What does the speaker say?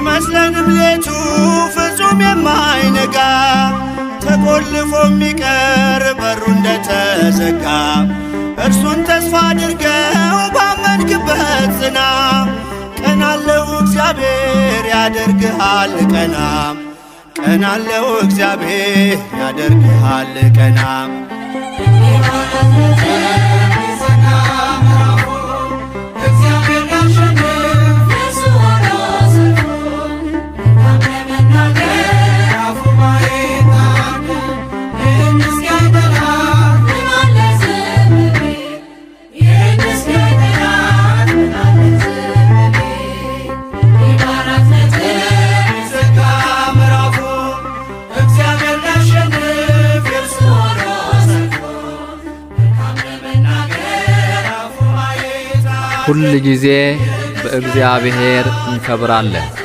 ቢመስለንም ሌቱ ፍጹም የማይነጋ ተቆልፎ የሚቀር በሩ እንደተዘጋ እርሱን ተስፋ አድርገው ባመንክበት ጽና። ቀናለው እግዚአብሔር ያደርግሃል ቀና፣ ቀናለው እግዚአብሔር ያደርግሃል ቀና። ሁል ጊዜ በእግዚአብሔር እንከብራለን።